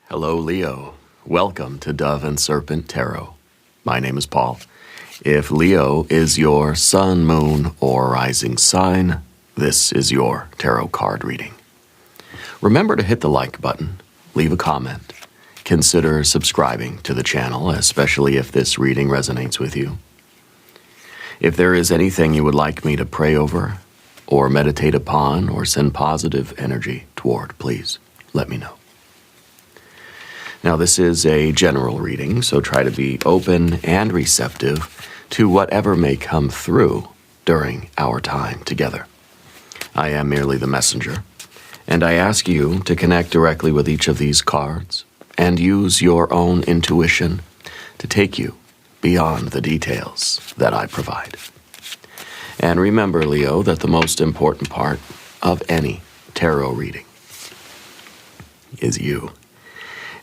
Hello, Leo. Welcome to Dove and Serpent Tarot. My name is Paul. If Leo is your sun, moon, or rising sign, this is your tarot card reading. Remember to hit the like button, leave a comment, consider subscribing to the channel, especially if this reading resonates with you. If there is anything you would like me to pray over, or meditate upon, or send positive energy toward, please let me know. Now, this is a general reading, so try to be open and receptive to whatever may come through during our time together. I am merely the messenger, and I ask you to connect directly with each of these cards and use your own intuition to take you beyond the details that I provide. And remember, Leo, that the most important part of any tarot reading is you.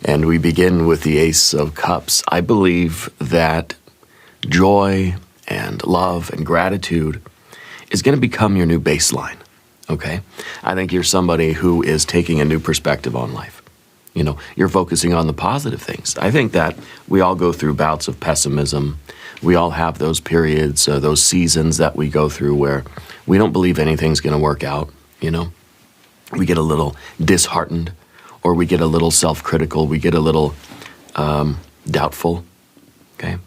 And we begin with the Ace of Cups. I believe that joy and love and gratitude is going to become your new baseline, okay? I think you're somebody who is taking a new perspective on life. You know, you're focusing on the positive things. I think that we all go through bouts of pessimism. We all have those periods, those seasons that we go through where we don't believe anything's going to work out, you know? We get a little disheartened, or we get a little self-critical, we get a little doubtful, okay?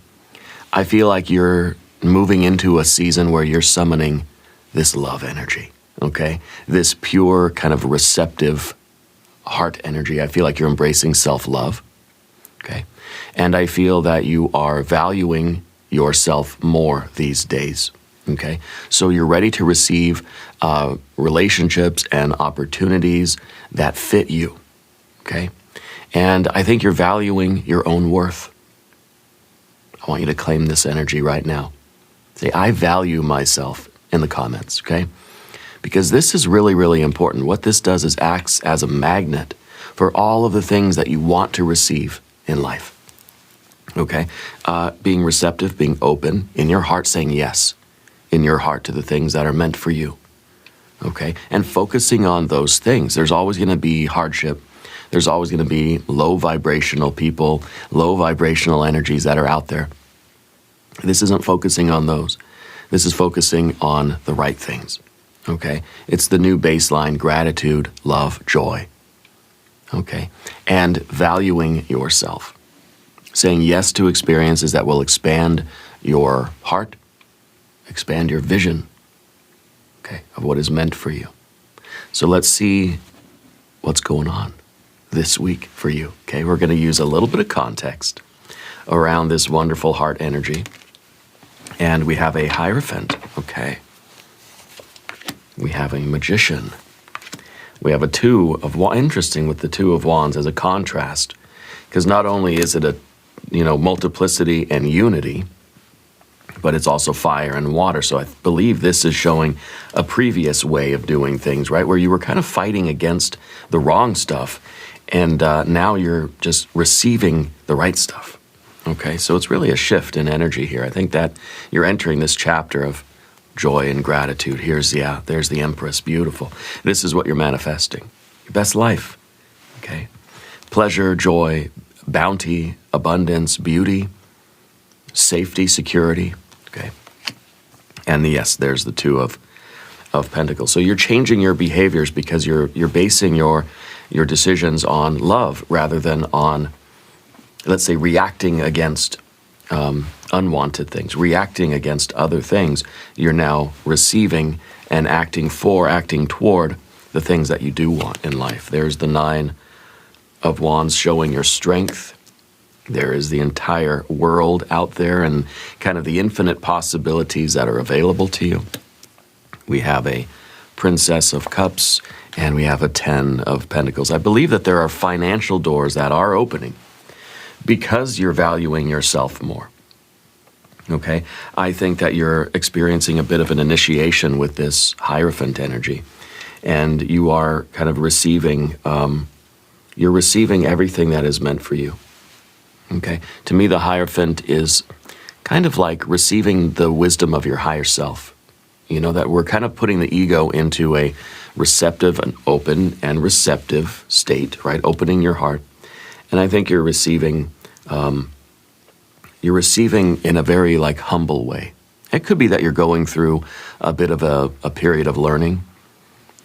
I feel like you're moving into a season where you're summoning this love energy, okay? This pure kind of receptive heart energy. I feel like you're embracing self-love, okay? And I feel that you are valuing yourself more these days, okay? So you're ready to receive relationships and opportunities that fit you. Okay? And I think you're valuing your own worth. I want you to claim this energy right now. Say, I value myself in the comments, okay? Because this is really, really important. What this does is acts as a magnet for all of the things that you want to receive in life, okay? Being receptive, being open, in your heart saying yes, in your heart to the things that are meant for you, okay? And focusing on those things. There's always going to be hardship. There's always going to be low vibrational people, low vibrational energies that are out there. This isn't focusing on those. This is focusing on the right things, okay? It's the new baseline: gratitude, love, joy, okay? And valuing yourself. Saying yes to experiences that will expand your heart, expand your vision, okay, of what is meant for you. So let's see what's going on this week for you, okay? We're going to use a little bit of context around this wonderful heart energy. And we have a Hierophant, okay? We have a Magician. We have a Two of Wands. Interesting with the Two of Wands as a contrast, because not only is it a, multiplicity and unity, but it's also fire and water. So I believe this is showing a previous way of doing things, right? Where you were kind of fighting against the wrong stuff, and now you're just receiving the right stuff, okay? So it's really a shift in energy here. I think that you're entering this chapter of joy and gratitude. There's the Empress, beautiful. This is what you're manifesting, your best life, okay? Pleasure, joy, bounty, abundance, beauty, safety, security, okay? And yes, there's the Two of Pentacles. So you're changing your behaviors because you're basing your decisions on love rather than on, let's say, reacting against unwanted things, reacting against other things. You're now receiving and acting toward the things that you do want in life. There's the Nine of Wands showing your strength. There is the entire world out there and kind of the infinite possibilities that are available to you. We have a Princess of Cups, and we have a Ten of Pentacles. I believe that there are financial doors that are opening because you're valuing yourself more, okay? I think that you're experiencing a bit of an initiation with this Hierophant energy, and you are kind of receiving, you're receiving everything that is meant for you, okay? To me, the Hierophant is kind of like receiving the wisdom of your higher self. That we're kind of putting the ego into a receptive and open and receptive state, right? Opening your heart And I think you're receiving in a very like humble way. It could be that you're going through a bit of a period of learning.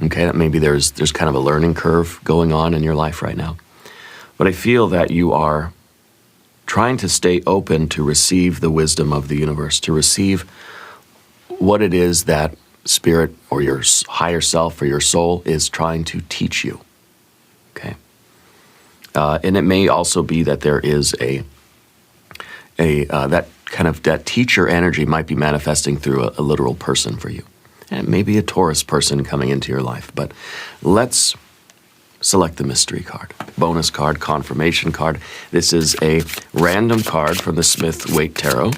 Okay, that maybe there's kind of a learning curve going on in your life right now. But I feel that you are trying to stay open to receive the wisdom of the universe, to receive what it is that spirit or your higher self or your soul is trying to teach you. Okay, and it may also be that there is that teacher energy might be manifesting through a literal person for you. And maybe a Taurus person coming into your life. But let's select the mystery card. Bonus card, confirmation card. This is a random card from the Smith-Waite Tarot.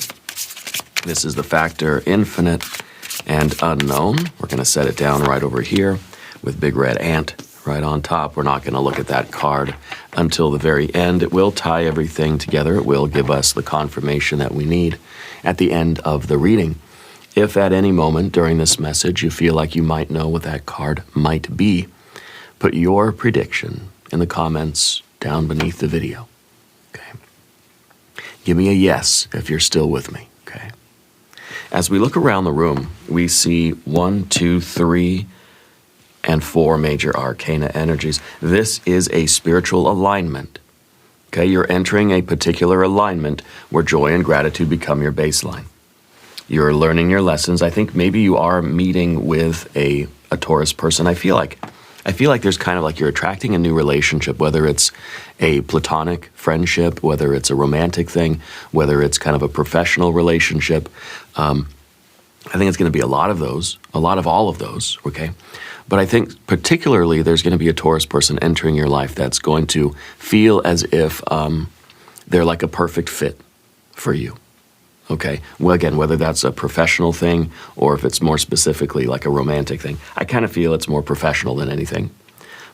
This is the factor infinite and unknown. We're going to set it down right over here with big red ant right on top. We're not going to look at that card until the very end. It will tie everything together. It will give us the confirmation that we need at the end of the reading. If at any moment during this message you feel like you might know what that card might be, put your prediction in the comments down beneath the video. Okay. Give me a yes if you're still with me. Okay. As we look around the room, we see 1, 2, 3, and 4 major arcana energies. This is a spiritual alignment. Okay, you're entering a particular alignment where joy and gratitude become your baseline. You're learning your lessons. I think maybe you are meeting with a Taurus person. I feel like there's kind of like you're attracting a new relationship, whether it's a platonic friendship, whether it's a romantic thing, whether it's kind of a professional relationship. I think it's going to be a lot of all of those, okay? But I think particularly there's going to be a Taurus person entering your life that's going to feel as if they're like a perfect fit for you. Okay, well, again, whether that's a professional thing or if it's more specifically like a romantic thing, I kind of feel it's more professional than anything.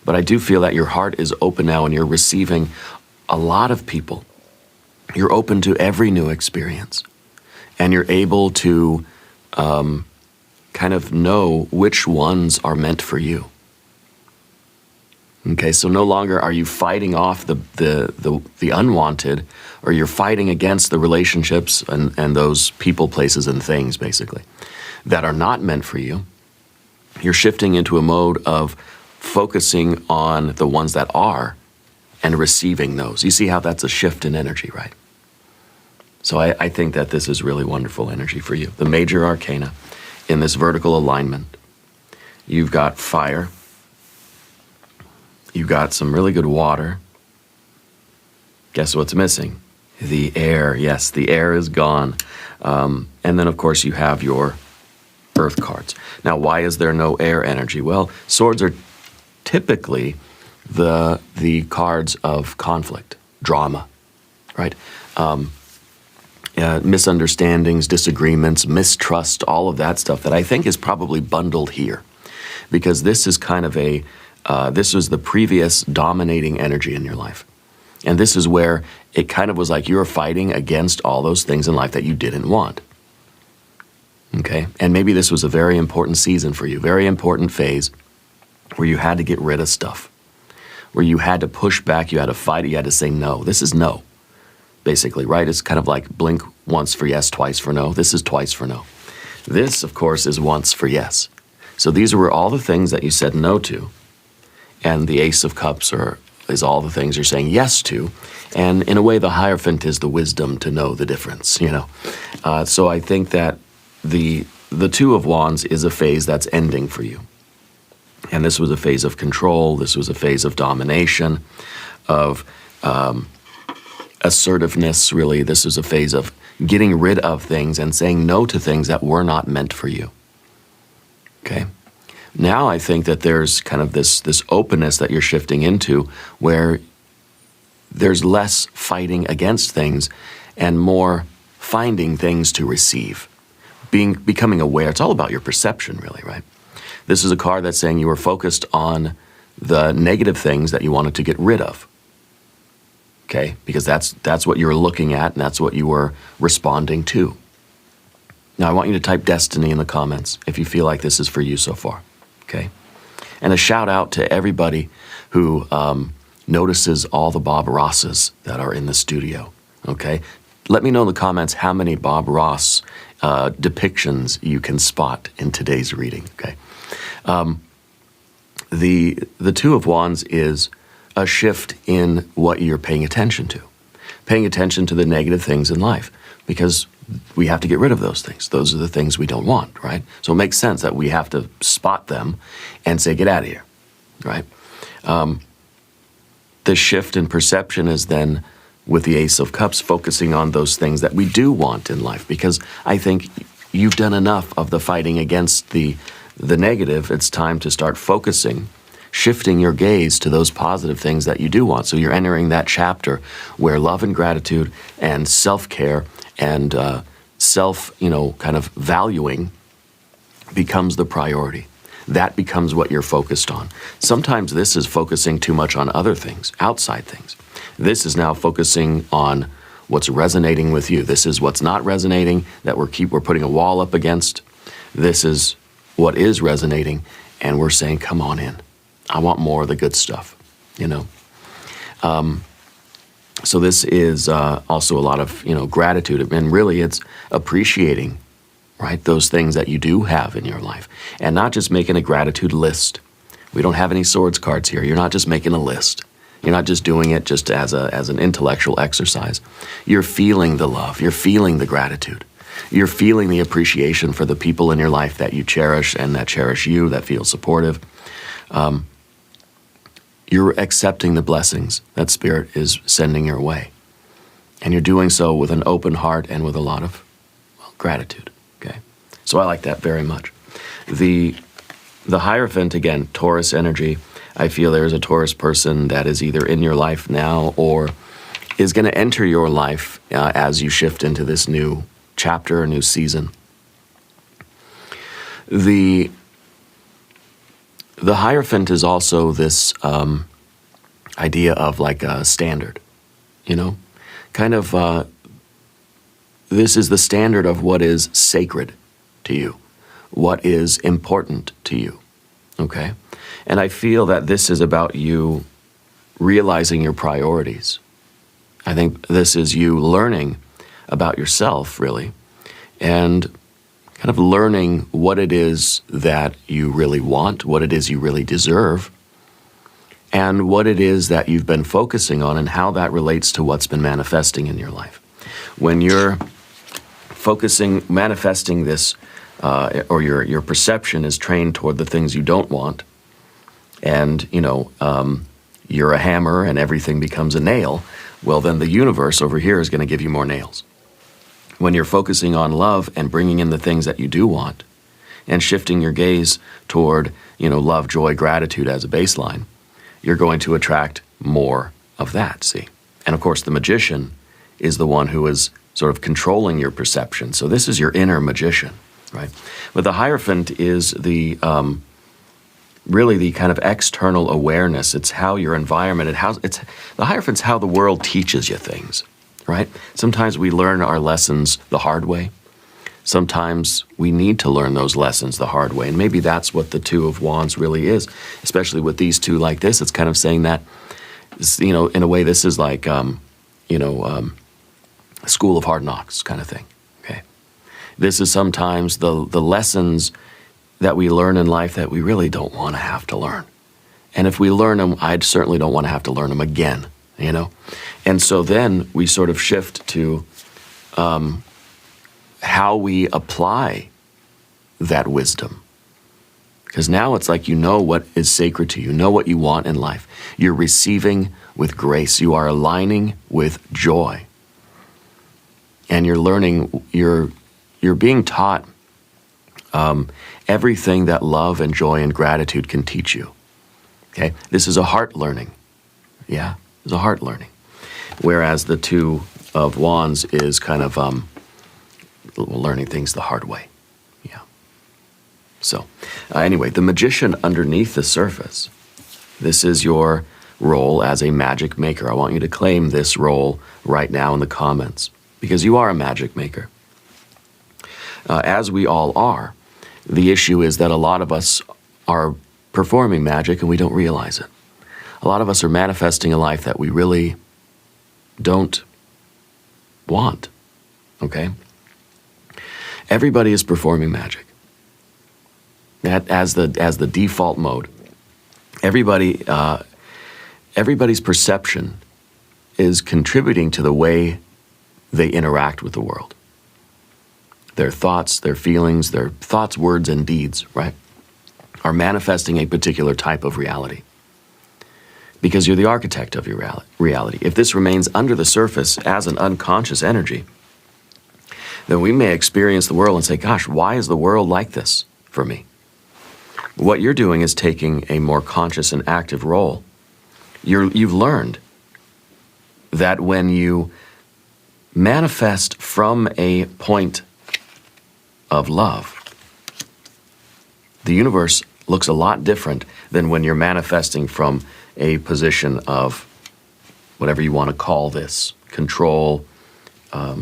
But I do feel that your heart is open now and you're receiving a lot of people. You're open to every new experience. And you're able to kind of know which ones are meant for you. Okay, so no longer are you fighting off the unwanted, or you're fighting against the relationships and those people, places, and things, basically, that are not meant for you. You're shifting into a mode of focusing on the ones that are and receiving those. You see how that's a shift in energy, right? So I think that this is really wonderful energy for you. The major arcana in this vertical alignment. You've got fire. You've got some really good water. Guess what's missing? The air. Yes, the air is gone. And then, of course, you have your earth cards. Now, why is there no air energy? Well, swords are typically the cards of conflict, drama, right? Misunderstandings, disagreements, mistrust, all of that stuff that I think is probably bundled here. Because this is kind of this was the previous dominating energy in your life. And this is where it kind of was like you were fighting against all those things in life that you didn't want. Okay? And maybe this was a very important season for you, very important phase where you had to get rid of stuff, where you had to push back, you had to fight it, you had to say no. This is no, basically, right? It's kind of like blink once for yes, twice for no. This is twice for no. This, of course, is once for yes. So these were all the things that you said no to. And the Ace of Cups is all the things you're saying yes to. And in a way, the Hierophant is the wisdom to know the difference, you know. So I think that the Two of Wands is a phase that's ending for you. And this was a phase of control. This was a phase of domination, of assertiveness, really. This was a phase of getting rid of things and saying no to things that were not meant for you. Okay? Now I think that there's kind of this openness that you're shifting into where there's less fighting against things and more finding things to receive. Becoming aware. It's all about your perception, really, right? This is a card that's saying you were focused on the negative things that you wanted to get rid of. Okay? Because that's what you were looking at and that's what you were responding to. Now I want you to type Destiny in the comments if you feel like this is for you so far. Okay? And a shout out to everybody who notices all the Bob Rosses that are in the studio, okay? Let me know in the comments how many Bob Ross depictions you can spot in today's reading, okay? The Two of Wands is a shift in what you're paying attention to. Paying attention to the negative things in life, because we have to get rid of those things. Those are the things we don't want, right? So it makes sense that we have to spot them and say, get out of here, right? The shift in perception is then with the Ace of Cups, focusing on those things that we do want in life, because I think you've done enough of the fighting against the negative. It's time to start focusing, shifting your gaze to those positive things that you do want. So you're entering that chapter where love and gratitude and self-care and kind of valuing becomes the priority. That becomes what you're focused on. Sometimes this is focusing too much on other things, outside things. This is now focusing on what's resonating with you. This is what's not resonating that we're putting a wall up against. This is what is resonating, and we're saying, come on in. I want more of the good stuff, you know. So this is also a lot of, gratitude, and really it's appreciating, right, those things that you do have in your life, and not just making a gratitude list. We don't have any swords cards here. You're not just making a list. You're not just doing it just as an intellectual exercise. You're feeling the love. You're feeling the gratitude. You're feeling the appreciation for the people in your life that you cherish and that cherish you, that feel supportive. You're accepting the blessings that Spirit is sending your way. And you're doing so with an open heart and with a lot of, gratitude, okay? So I like that very much. The Hierophant, again, Taurus energy. I feel there's a Taurus person that is either in your life now or is going to enter your life as you shift into this new chapter, a new season. The Hierophant is also this idea of like a standard, kind of this is the standard of what is sacred to you, what is important to you, okay? And I feel that this is about you realizing your priorities. I think this is you learning about yourself, really, and kind of learning what it is that you really want, what it is you really deserve, and what it is that you've been focusing on and how that relates to what's been manifesting in your life. When you're manifesting this, or your perception is trained toward the things you don't want, and, you're a hammer and everything becomes a nail, well, then the universe over here is going to give you more nails. When you're focusing on love and bringing in the things that you do want and shifting your gaze toward, love, joy, gratitude as a baseline, you're going to attract more of that, see? And of course, the magician is the one who is sort of controlling your perception. So this is your inner magician, right? But the Hierophant is really the kind of external awareness. It's how your environment, the Hierophant's how the world teaches you things, right? Sometimes we learn our lessons the hard way. Sometimes we need to learn those lessons the hard way. And maybe that's what the Two of Wands really is, especially with these two like this. It's kind of saying that, in a way, this is like, a school of hard knocks kind of thing, okay? This is sometimes the lessons that we learn in life that we really don't want to have to learn. And if we learn them, I certainly don't want to have to learn them again, And so then we sort of shift to how we apply that wisdom. Because now it's like what is sacred to you, what you want in life. You're receiving with grace. You are aligning with joy. And you're learning, you're being taught everything that love and joy and gratitude can teach you. Okay? This is a heart learning. Yeah, it's a heart learning. Whereas the Two of Wands is kind of learning things the hard way. Yeah. So, anyway, the magician underneath the surface. This is your role as a magic maker. I want you to claim this role right now in the comments, because you are a magic maker. As we all are. The issue is that a lot of us are performing magic and we don't realize it. A lot of us are manifesting a life that we really don't want, okay? Everybody is performing magic. That as the default mode. Everybody's perception is contributing to the way they interact with the world. Their thoughts, words, and deeds, right, are manifesting a particular type of reality. Because you're the architect of your reality. If this remains under the surface as an unconscious energy, then we may experience the world and say, gosh, why is the world like this for me? What you're doing is taking a more conscious and active role. You've learned that when you manifest from a point of love, the universe looks a lot different than when you're manifesting from a position of whatever you want to call this, control,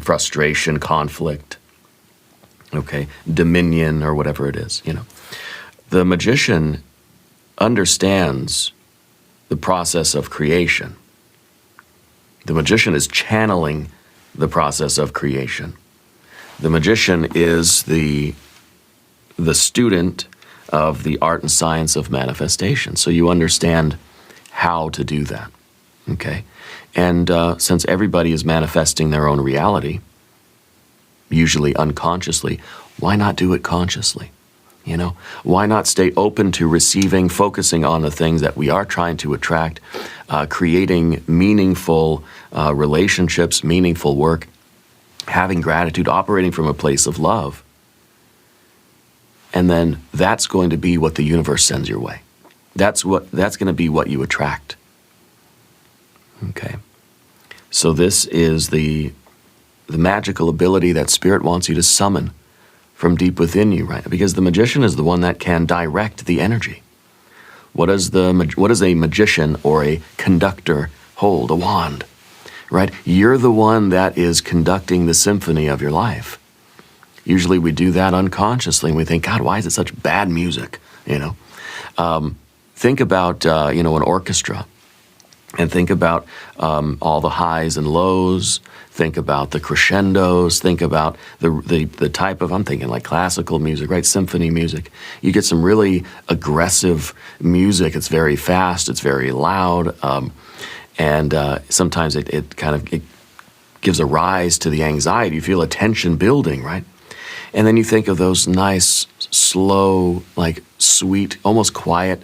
frustration, conflict, okay, dominion, or whatever it is, you know. The magician understands the process of creation. The magician is channeling the process of creation. The magician is the student of the art and science of manifestation. So you understand how to do that, okay? And since everybody is manifesting their own reality, usually unconsciously, why not do it consciously? You know, why not stay open to receiving, focusing on the things that we are trying to attract, creating meaningful relationships, meaningful work, having gratitude, operating from a place of love. And then that's going to be what the universe sends your way. That's going to be what you attract. Okay. So this is the magical ability that Spirit wants you to summon from deep within you, right? Because the magician is the one that can direct the energy. What does a magician or a conductor hold? A wand, right? You're the one that is conducting the symphony of your life. Usually we do that unconsciously, and we think, God, why is it such bad music? You know, think about an orchestra, and think about all the highs and lows. Think about the crescendos. Think about the type of, I'm thinking like classical music, right? Symphony music. You get some really aggressive music. It's very fast. It's very loud, and sometimes it kind of gives a rise to the anxiety. You feel a tension building, right? And then you think of those nice, slow, like sweet, almost quiet,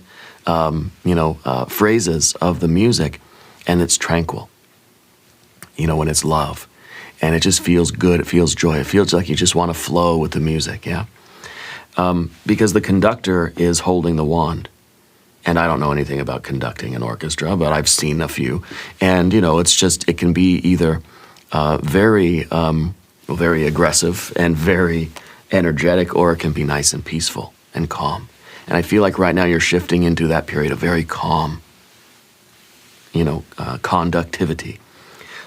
phrases of the music, and it's tranquil. You know, when it's love, and it just feels good. It feels joy. It feels like you just want to flow with the music, yeah? Because the conductor is holding the wand. And I don't know anything about conducting an orchestra, but I've seen a few. And, it can be either very aggressive and very energetic, or it can be nice and peaceful and calm. And I feel like right now you're shifting into that period of very calm, conductivity.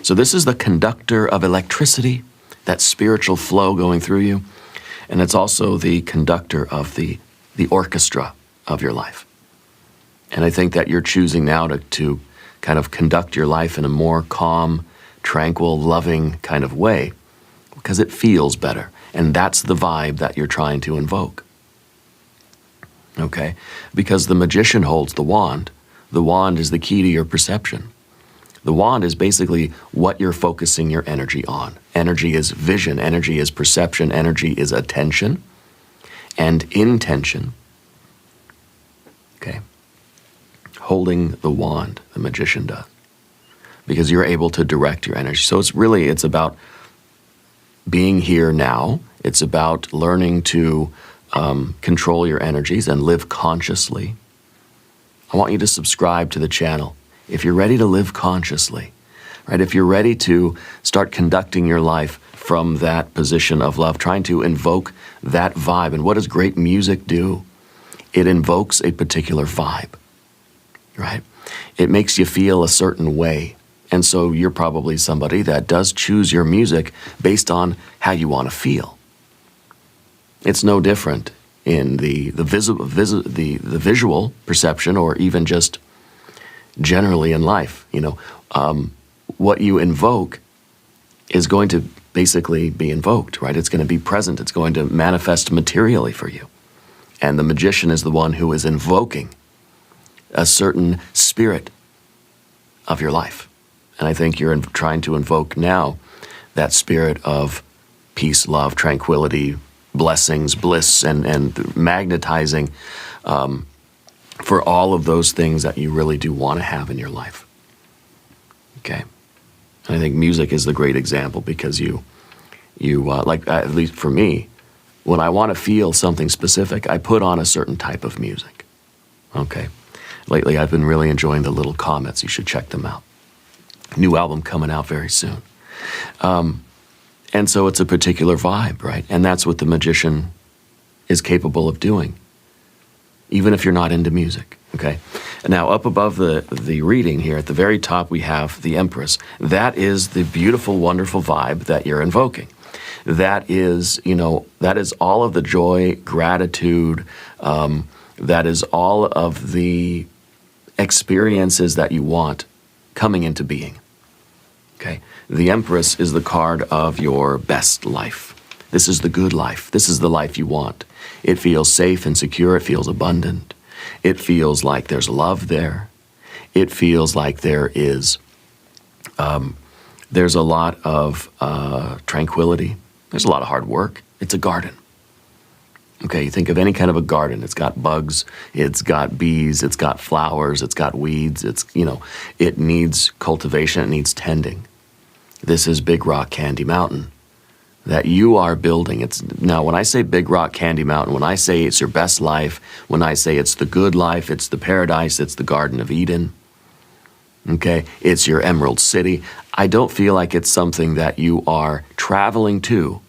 So this is the conductor of electricity, that spiritual flow going through you. And it's also the conductor of the orchestra of your life. And I think that you're choosing now to kind of conduct your life in a more calm, tranquil, loving kind of way, because it feels better. And that's the vibe that you're trying to invoke. Okay? Because the magician holds the wand. The wand is the key to your perception. The wand is basically what you're focusing your energy on. Energy is vision. Energy is perception. Energy is attention and intention. Okay? Holding the wand, the magician does. Because you're able to direct your energy. So it's about being here now. It's about learning to control your energies and live consciously. I want you to subscribe to the channel if you're ready to live consciously, right? If you're ready to start conducting your life from that position of love, trying to invoke that vibe. And what does great music do? It invokes a particular vibe, right? It makes you feel a certain way. And so you're probably somebody that does choose your music based on how you want to feel. It's no different in the visual perception, or even just, generally in life. What you invoke is going to basically be invoked, right? It's going to be present. It's going to manifest materially for you. And the magician is the one who is invoking a certain spirit of your life. And I think you're trying to invoke now that spirit of peace, love, tranquility, blessings, bliss, and magnetizing for all of those things that you really do want to have in your life. Okay? And I think music is the great example, because you like, at least for me, when I want to feel something specific, I put on a certain type of music. Okay? Lately, I've been really enjoying the Little Comets. You should check them out. New album coming out very soon. And so it's a particular vibe, right? And that's what the magician is capable of doing, even if you're not into music, okay? Now, up above the reading here, at the very top, we have the Empress. That is the beautiful, wonderful vibe that you're invoking. That is, that is all of the joy, gratitude, that is all of the experiences that you want coming into being, okay? The Empress is the card of your best life. This is the good life. This is the life you want. It feels safe and secure. It feels abundant. It feels like there's love there. It feels like there is, there's a lot of tranquility. There's a lot of hard work. It's a garden. Okay, you think of any kind of a garden. It's got bugs, it's got bees, it's got flowers, it's got weeds. It needs cultivation, it needs tending. This is Big Rock Candy Mountain that you are building. Now, when I say Big Rock Candy Mountain, when I say it's your best life, when I say it's the good life, it's the paradise, it's the Garden of Eden, okay, it's your Emerald City, I don't feel like it's something that you are traveling to,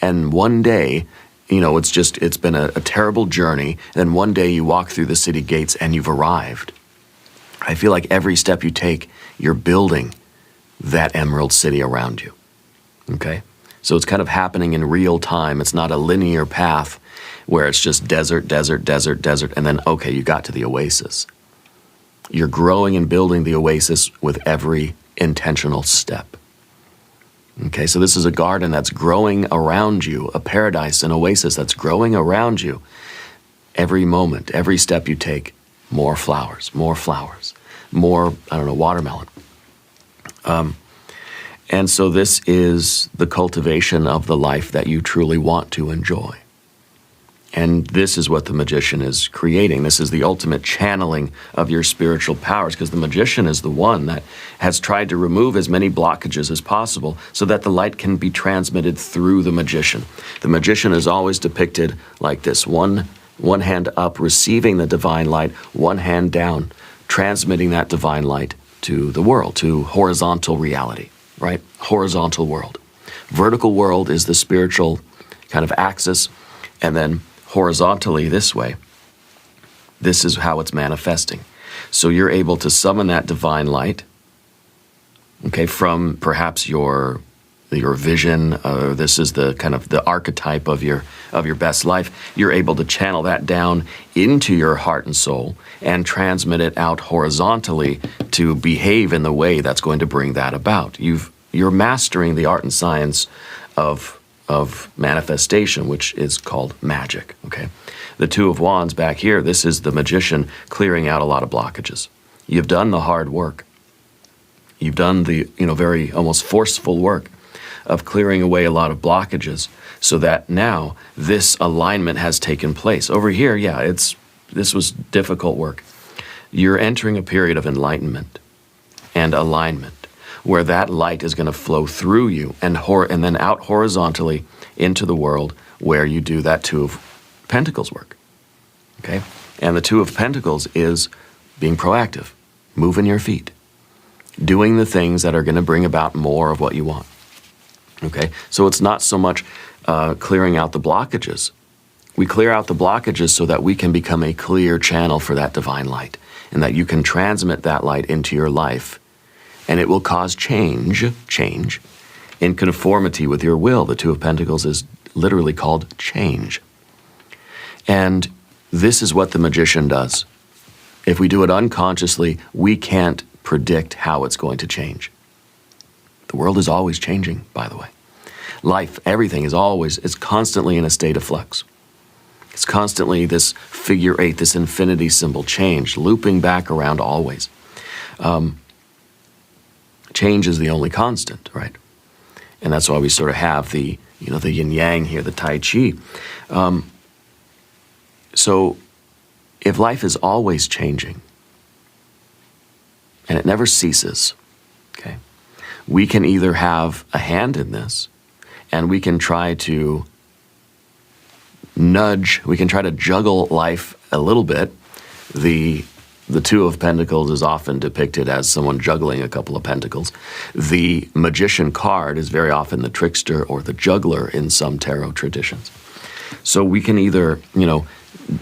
and one day, it's been a terrible journey, and one day you walk through the city gates and you've arrived. I feel like every step you take, you're building that Emerald City around you, okay? So it's kind of happening in real time. It's not a linear path where it's just desert, desert, desert, desert, and then, okay, you got to the oasis. You're growing and building the oasis with every intentional step. Okay, so this is a garden that's growing around you, a paradise, an oasis that's growing around you. Every moment, every step you take, more flowers, more watermelon. And so this is the cultivation of the life that you truly want to enjoy. And this is what the magician is creating. This is the ultimate channeling of your spiritual powers, because the magician is the one that has tried to remove as many blockages as possible so that the light can be transmitted through the magician. The magician is always depicted like this, one hand up, receiving the divine light, one hand down, transmitting that divine light to the world, to horizontal reality, right? Horizontal world. Vertical world is the spiritual kind of axis, and then horizontally this way, this is how it's manifesting. So you're able to summon that divine light, okay, from perhaps your vision. This is the kind of the archetype of your best life. You're able to channel that down into your heart and soul and transmit it out horizontally to behave in the way that's going to bring that about. You're mastering the art and science of manifestation, which is called magic, okay? The Two of Wands back here, this is the magician clearing out a lot of blockages. You've done the hard work. You've done the, very almost forceful work of clearing away a lot of blockages so that now this alignment has taken place. Over here, this was difficult work. You're entering a period of enlightenment and alignment, where that light is going to flow through you and then out horizontally into the world, where you do that Two of Pentacles work, okay? And the Two of Pentacles is being proactive, moving your feet, doing the things that are going to bring about more of what you want, okay? So it's not so much clearing out the blockages. We clear out the blockages so that we can become a clear channel for that divine light, and that you can transmit that light into your life, and it will cause change in conformity with your will. The Two of Pentacles is literally called change. And this is what the magician does. If we do it unconsciously, we can't predict how it's going to change. The world is always changing, by the way. Life, everything is constantly in a state of flux. It's constantly this figure eight, this infinity symbol change, looping back around always. Change is the only constant, right? And that's why we sort of have the yin yang here, the Tai Chi. So if life is always changing and it never ceases, okay, we can either have a hand in this and we can try to juggle life a little bit. The Two of Pentacles is often depicted as someone juggling a couple of pentacles. The Magician card is very often the trickster or the juggler in some tarot traditions. So we can either,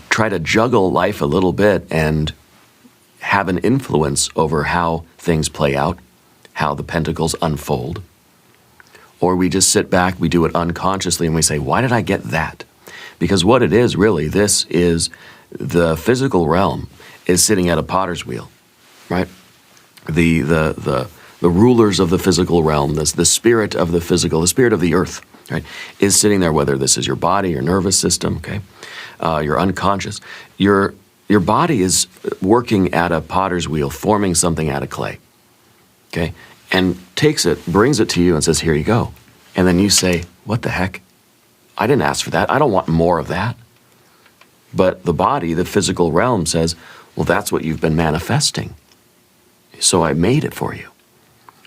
try to juggle life a little bit and have an influence over how things play out, how the pentacles unfold. Or we just sit back, we do it unconsciously, and we say, why did I get that? Because what it is really, this is the physical realm is sitting at a potter's wheel, right? The rulers of the physical realm, the spirit of the physical, the spirit of the earth, right, is sitting there, whether this is your body, your nervous system, okay, your unconscious. Your body is working at a potter's wheel, forming something out of clay, okay, and takes it, brings it to you and says, here you go. And then you say, what the heck? I didn't ask for that. I don't want more of that. But the body, the physical realm says, well, that's what you've been manifesting. So I made it for you.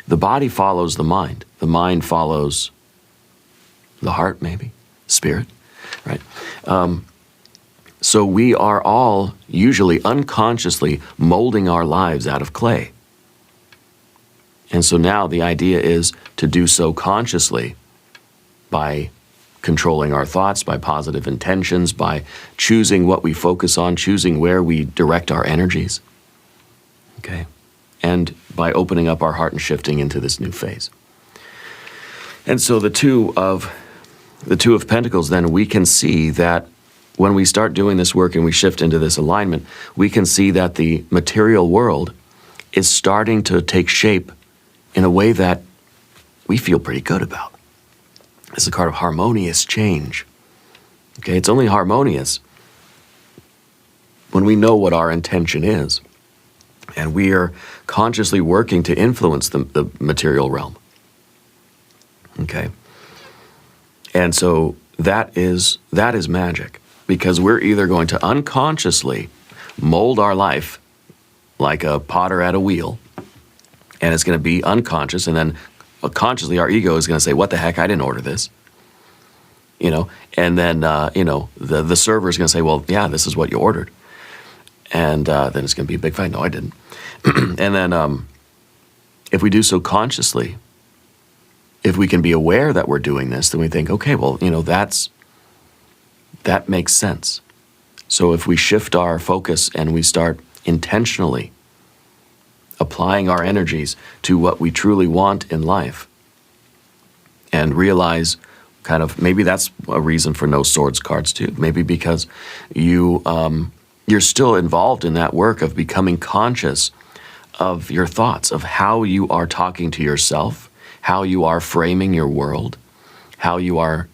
The body follows the mind. The mind follows the heart, maybe, spirit, right? So we are all usually unconsciously molding our lives out of clay. And so now the idea is to do so consciously by controlling our thoughts, by positive intentions, by choosing what we focus on, choosing where we direct our energies, okay? And by opening up our heart and shifting into this new phase. And so the two of Pentacles, then we can see that when we start doing this work and we shift into this alignment, we can see that the material world is starting to take shape in a way that we feel pretty good about. It's a card of harmonious change. Okay, it's only harmonious when we know what our intention is and we are consciously working to influence the material realm. Okay? And so that is magic, because we're either going to unconsciously mold our life like a potter at a wheel, and it's going to be unconscious, and then consciously our ego is going to say, what the heck, I didn't order this. And then, the server is going to say, well, yeah, this is what you ordered. And then it's going to be a big fight. No, I didn't. And then if we do so consciously, if we can be aware that we're doing this, then we think, okay, well, that makes sense. So if we shift our focus and we start intentionally applying our energies to what we truly want in life and realize kind of, maybe that's a reason for no swords cards too. Maybe because you're still involved in that work of becoming conscious of your thoughts, of how you are talking to yourself, how you are framing your world, how you are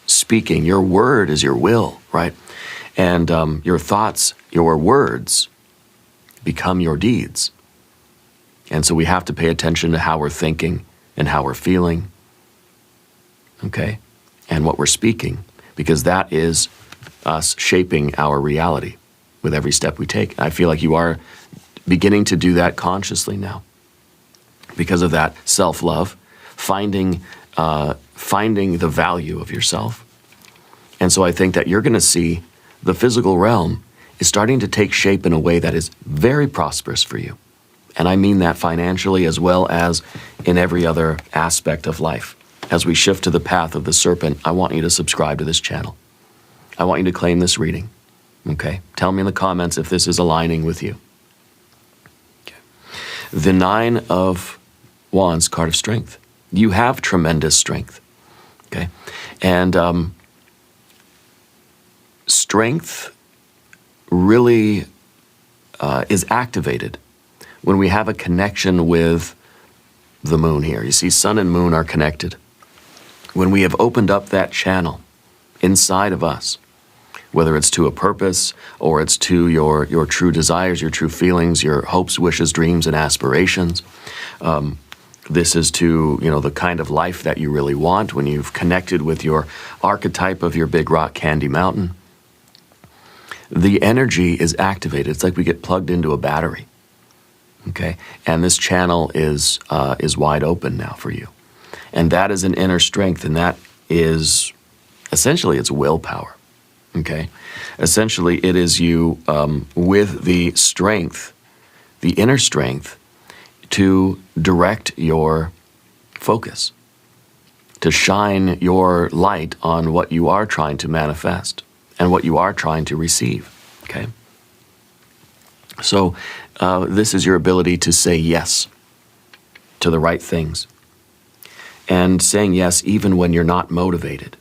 speaking. Your word is your will, right? And your thoughts, your words become your deeds. And so we have to pay attention to how we're thinking and how we're feeling, okay? And what we're speaking, because that is us shaping our reality with every step we take. I feel like you are beginning to do that consciously now because of that self-love, finding the value of yourself. And so I think that you're going to see the physical realm is starting to take shape in a way that is very prosperous for you. And I mean that financially as well as in every other aspect of life. As we shift to the path of the serpent, I want you to subscribe to this channel. I want you to claim this reading, okay? Tell me in the comments if this is aligning with you. Okay. The Nine of Wands, card of strength. You have tremendous strength, okay? And strength really is activated when we have a connection with the moon here. You see, sun and moon are connected. When we have opened up that channel inside of us, whether it's to a purpose or it's to your true desires, your true feelings, your hopes, wishes, dreams, and aspirations, this is to, the kind of life that you really want when you've connected with your archetype of your big rock candy mountain. The energy is activated. It's like we get plugged into a battery, okay? And this channel is wide open now for you. And that is an inner strength, and that is, essentially, it's willpower, okay? Essentially, it is you with the strength, the inner strength, to direct your focus, to shine your light on what you are trying to manifest and what you are trying to receive, okay? So this is your ability to say yes to the right things, and saying yes even when you're not motivated.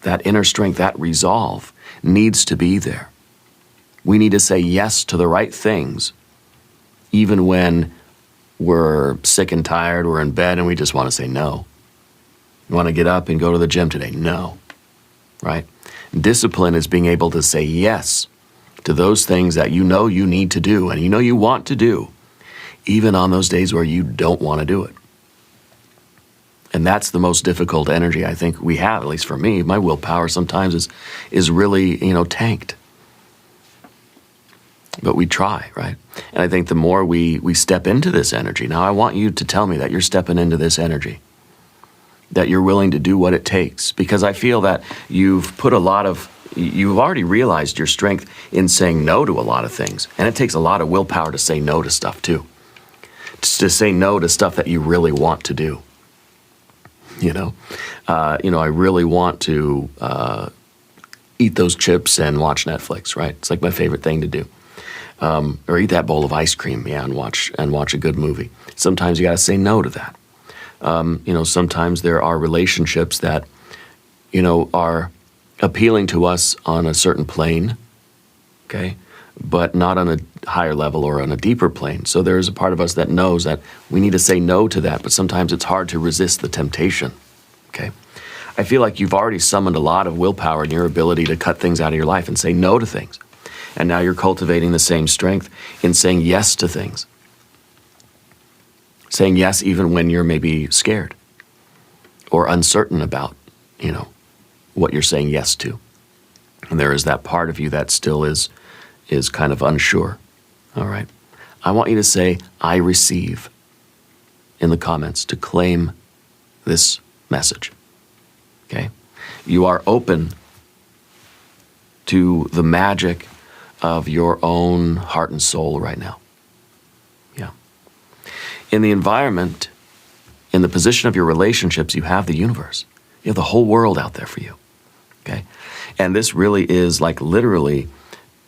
That inner strength, that resolve needs to be there. We need to say yes to the right things even when we're sick and tired, we're in bed, and we just want to say no. You want to get up and go to the gym today? No, right? Discipline is being able to say yes to those things that you know you need to do and you know you want to do, even on those days where you don't want to do it. And that's the most difficult energy I think we have, at least for me. My willpower sometimes is really, tanked. But we try, right? And I think the more we step into this energy, now I want you to tell me that you're stepping into this energy, that you're willing to do what it takes, because I feel that you've already realized your strength in saying no to a lot of things. And it takes a lot of willpower to say no to stuff too. To say no to stuff that you really want to do. I really want to eat those chips and watch Netflix, right? It's like my favorite thing to do. Or eat that bowl of ice cream, and watch a good movie. Sometimes you got to say no to that. Sometimes there are relationships that, are appealing to us on a certain plane, okay, but not on a higher level or on a deeper plane. So there is a part of us that knows that we need to say no to that, but sometimes it's hard to resist the temptation, okay? I feel like you've already summoned a lot of willpower in your ability to cut things out of your life and say no to things. And now you're cultivating the same strength in saying yes to things. Saying yes even when you're maybe scared or uncertain about, what you're saying yes to. And there is that part of you that still is kind of unsure. All right. I want you to say, I receive, in the comments, to claim this message. Okay? You are open to the magic of your own heart and soul right now. Yeah. In the environment, in the position of your relationships, you have the universe. You have the whole world out there for you. Okay? And this really is like literally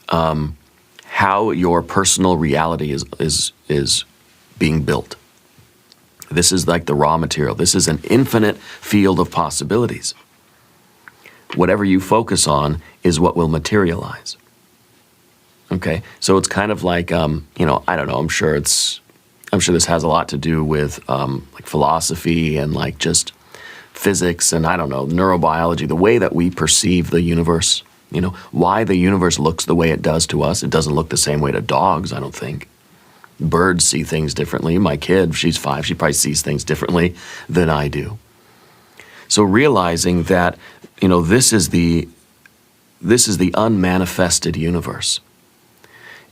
how your personal reality is being built. This is like the raw material. This is an infinite field of possibilities. Whatever you focus on is what will materialize. Okay, so it's kind of like, I don't know, I'm sure this has a lot to do with like philosophy and like just physics and I don't know, neurobiology, the way that we perceive the universe, why the universe looks the way it does to us. It doesn't look the same way to dogs, I don't think. Birds see things differently. My kid, she's 5, she probably sees things differently than I do. So realizing that, this is the unmanifested universe.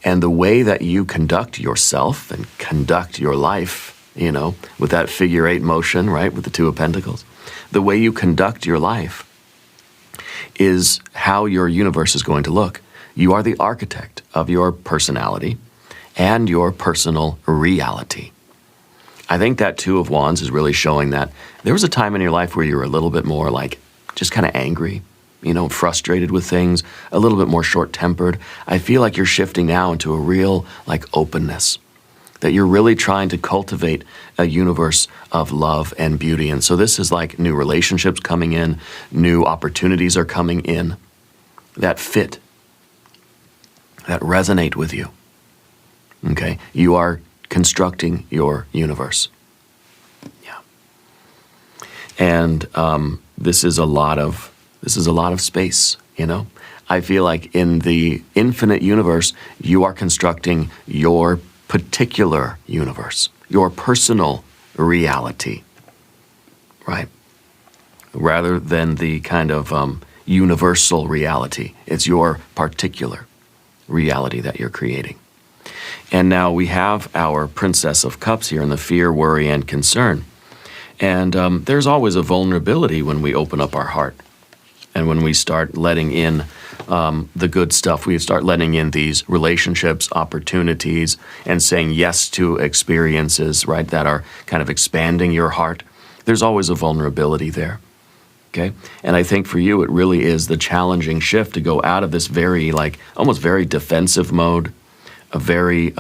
And the way that you conduct yourself and conduct your life, with that figure 8 motion, right, with the 2 of Pentacles, the way you conduct your life is how your universe is going to look. You are the architect of your personality and your personal reality. I think that 2 of Wands is really showing that there was a time in your life where you were a little bit more like just kind of angry, frustrated with things, a little bit more short-tempered. I feel like you're shifting now into a real like openness, that you're really trying to cultivate a universe of love and beauty. And so this is like new relationships coming in, new opportunities are coming in that fit, that resonate with you. Okay? You are constructing your universe. Yeah. And this is a lot of space, you know? I feel like in the infinite universe, you are constructing your particular universe, your personal reality, right? Rather than the kind of universal reality. It's your particular reality that you're creating. And now we have our Princess of Cups here in the fear, worry, and concern. And there's always a vulnerability when we open up our heart. And when we start letting in the good stuff, we start letting in these relationships, opportunities, and saying yes to experiences, right, that are kind of expanding your heart. There's always a vulnerability there, okay? And I think for you, it really is the challenging shift to go out of this very, like, almost very defensive mode, a very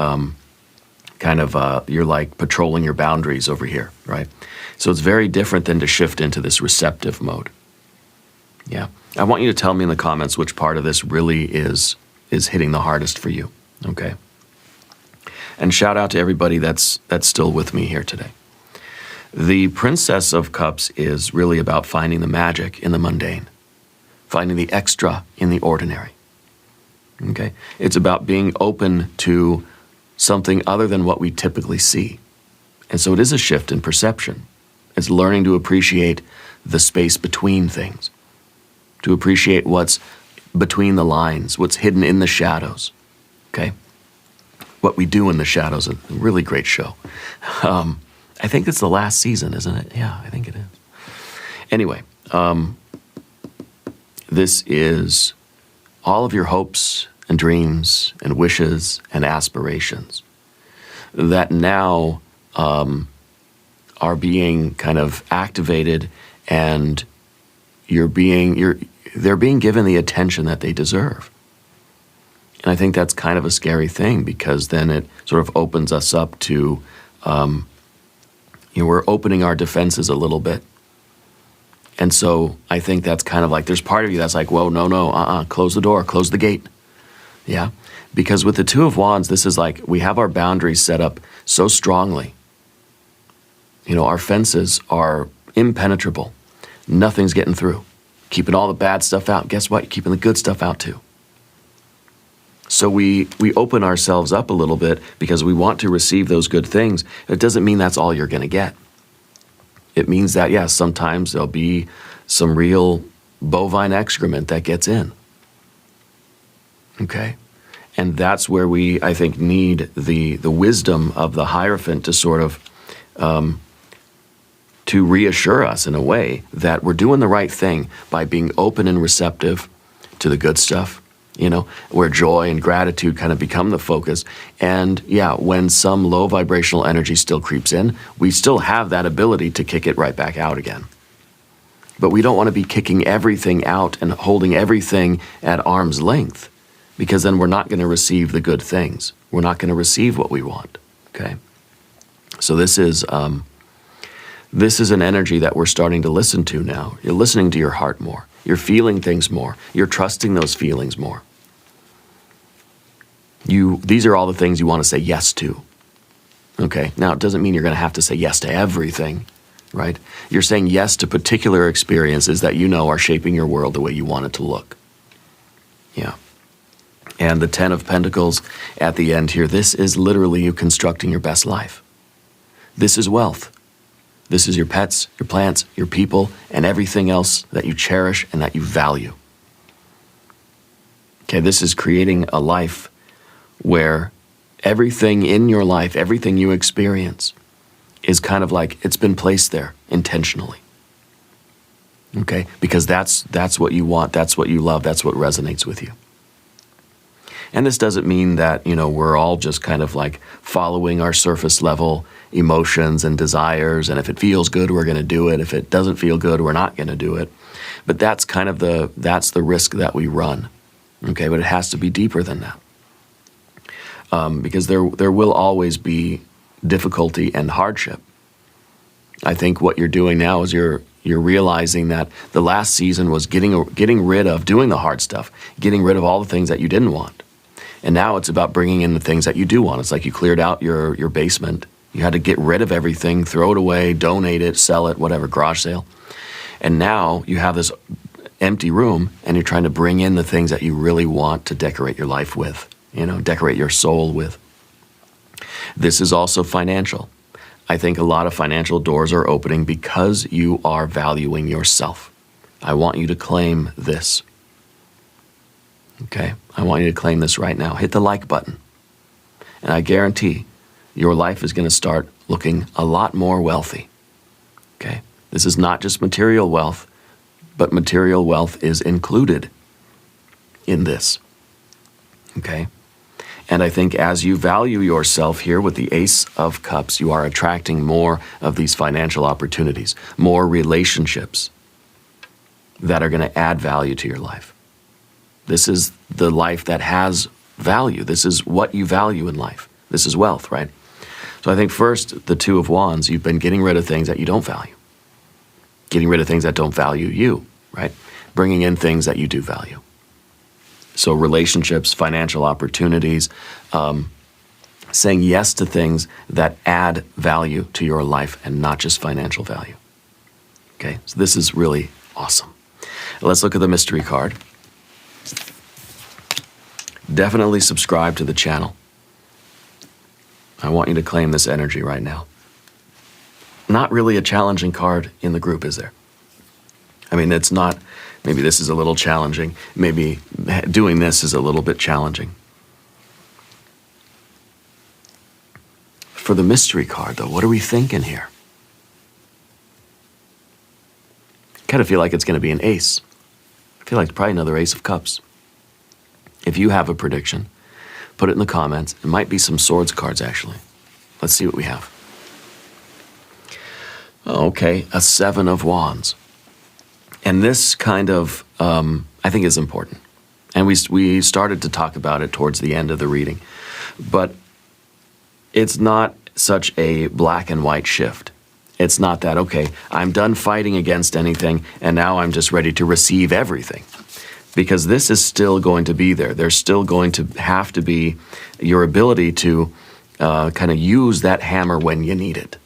you're like patrolling your boundaries over here, right? So it's very different than to shift into this receptive mode. Yeah. I want you to tell me in the comments which part of this really is hitting the hardest for you, okay? And shout out to everybody that's still with me here today. The Princess of Cups is really about finding the magic in the mundane, finding the extra in the ordinary, okay? It's about being open to something other than what we typically see. And so it is a shift in perception. It's learning to appreciate the space between things, to appreciate what's between the lines, what's hidden in the shadows, okay? What We Do in the Shadows, a really great show. I think it's the last season, isn't it? Yeah, I think it is. Anyway, this is all of your hopes and dreams and wishes and aspirations that now are being kind of activated, and they're being given the attention that they deserve. And I think that's kind of a scary thing, because then it sort of opens us up to, we're opening our defenses a little bit. And so I think that's kind of like, there's part of you that's like, whoa, no, close the door, close the gate. Yeah? Because with the Two of Wands, this is like, we have our boundaries set up so strongly. You know, our fences are impenetrable. Nothing's getting through. Keeping all the bad stuff out. Guess what? You're keeping the good stuff out too. So we open ourselves up a little bit because we want to receive those good things. It doesn't mean that's all you're going to get. It means that, yes, sometimes there'll be some real bovine excrement that gets in. Okay? And that's where we, I think, need the wisdom of the Hierophant to sort of to reassure us in a way that we're doing the right thing by being open and receptive to the good stuff, you know, where joy and gratitude kind of become the focus. And yeah, when some low vibrational energy still creeps in, we still have that ability to kick it right back out again. But we don't want to be kicking everything out and holding everything at arm's length, because then we're not going to receive the good things. We're not going to receive what we want, okay? So this is an energy that we're starting to listen to now. You're listening to your heart more. You're feeling things more. You're trusting those feelings more. These are all the things you want to say yes to. Okay, now it doesn't mean you're going to have to say yes to everything, right? You're saying yes to particular experiences that you know are shaping your world the way you want it to look. Yeah. And the Ten of Pentacles at the end here, this is literally you constructing your best life. This is wealth. This is your pets, your plants, your people, and everything else that you cherish and that you value. Okay, this is creating a life where everything in your life, everything you experience, is kind of like it's been placed there intentionally. Okay, because that's what you want, that's what you love, that's what resonates with you. And this doesn't mean that, you know, we're all just kind of like following our surface level emotions and desires, and if it feels good, we're going to do it. If it doesn't feel good, we're not going to do it. But that's kind of the risk that we run. Okay, but it has to be deeper than that. Because there will always be difficulty and hardship. I think what you're doing now is you're realizing that the last season was getting rid of doing the hard stuff, getting rid of all the things that you didn't want. And now it's about bringing in the things that you do want. It's like you cleared out your basement. You had to get rid of everything, throw it away, donate it, sell it, whatever, garage sale. And now you have this empty room, and you're trying to bring in the things that you really want to decorate your life with, decorate your soul with. This is also financial. I think a lot of financial doors are opening because you are valuing yourself. I want you to claim this. Okay? I want you to claim this right now. Hit the like button. And I guarantee your life is going to start looking a lot more wealthy. Okay? This is not just material wealth, but material wealth is included in this. Okay? And I think as you value yourself here with the Ace of Cups, you are attracting more of these financial opportunities, more relationships that are going to add value to your life. This is the life that has value. This is what you value in life. This is wealth, right? So I think first, the Two of Wands, you've been getting rid of things that you don't value. Getting rid of things that don't value you, right? Bringing in things that you do value. So relationships, financial opportunities, saying yes to things that add value to your life and not just financial value. Okay, so this is really awesome. Let's look at the mystery card. Definitely subscribe to the channel. I want you to claim this energy right now. Not really a challenging card in the group, is there? I mean, it's not, maybe this is a little challenging. Maybe doing this is a little bit challenging. For the mystery card, though, what are we thinking here? I kind of feel like it's going to be an ace. I feel like it's probably another Ace of Cups. If you have a prediction, put it in the comments. It might be some swords cards, actually. Let's see what we have. Okay, a Seven of Wands. And this kind of, I think is important. And we started to talk about it towards the end of the reading. But it's not such a black and white shift. It's not that, okay, I'm done fighting against anything, and now I'm just ready to receive everything. Because this is still going to be there. There's still going to have to be your ability to kind of use that hammer when you need it.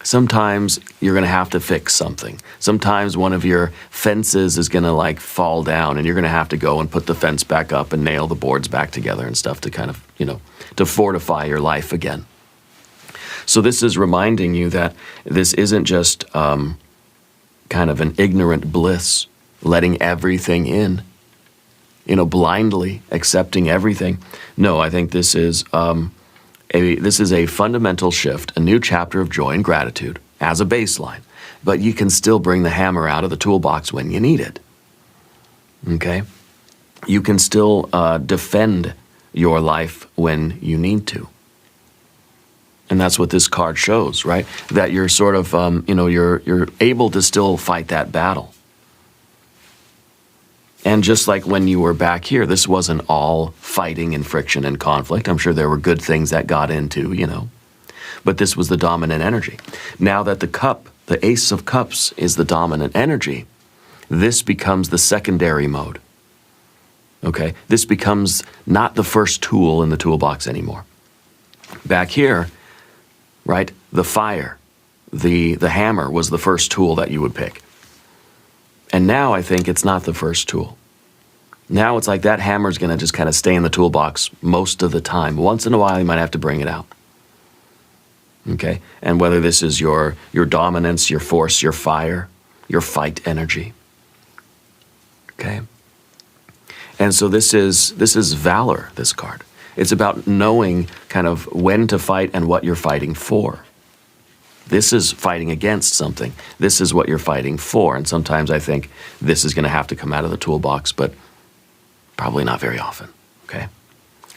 Sometimes you're going to have to fix something. Sometimes one of your fences is going to like fall down, and you're going to have to go and put the fence back up and nail the boards back together and stuff to kind of, to fortify your life again. So this is reminding you that this isn't just kind of an ignorant bliss, letting everything in, blindly accepting everything. No, I think this is a fundamental shift, a new chapter of joy and gratitude as a baseline. But you can still bring the hammer out of the toolbox when you need it. Okay? You can still defend your life when you need to. And that's what this card shows, right? That you're sort of, you're able to still fight that battle. And just like when you were back here, this wasn't all fighting and friction and conflict. I'm sure there were good things that got into, But this was the dominant energy. Now that the cup, the Ace of Cups, is the dominant energy, this becomes the secondary mode. Okay? This becomes not the first tool in the toolbox anymore. Back here, right, the fire, the hammer was the first tool that you would pick. And now I think it's not the first tool. Now it's like that hammer's going to just kind of stay in the toolbox most of the time. Once in a while, you might have to bring it out. Okay? And whether this is your dominance, your force, your fire, your fight energy. Okay? And so this is valor, this card. It's about knowing kind of when to fight and what you're fighting for. This is fighting against something. This is what you're fighting for. And sometimes I think this is going to have to come out of the toolbox, but probably not very often. Okay?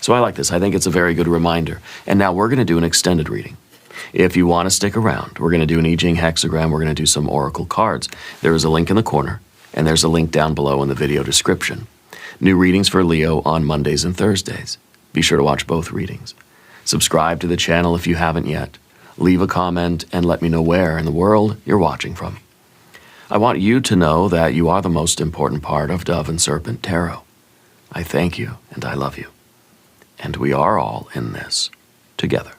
So I like this. I think it's a very good reminder. And now we're going to do an extended reading. If you want to stick around, we're going to do an I Ching hexagram. We're going to do some oracle cards. There is a link in the corner, and there's a link down below in the video description. New readings for Leo on Mondays and Thursdays. Be sure to watch both readings. Subscribe to the channel if you haven't yet. Leave a comment and let me know where in the world you're watching from. I want you to know that you are the most important part of Dove and Serpent Tarot. I thank you and I love you. and we are all in this together.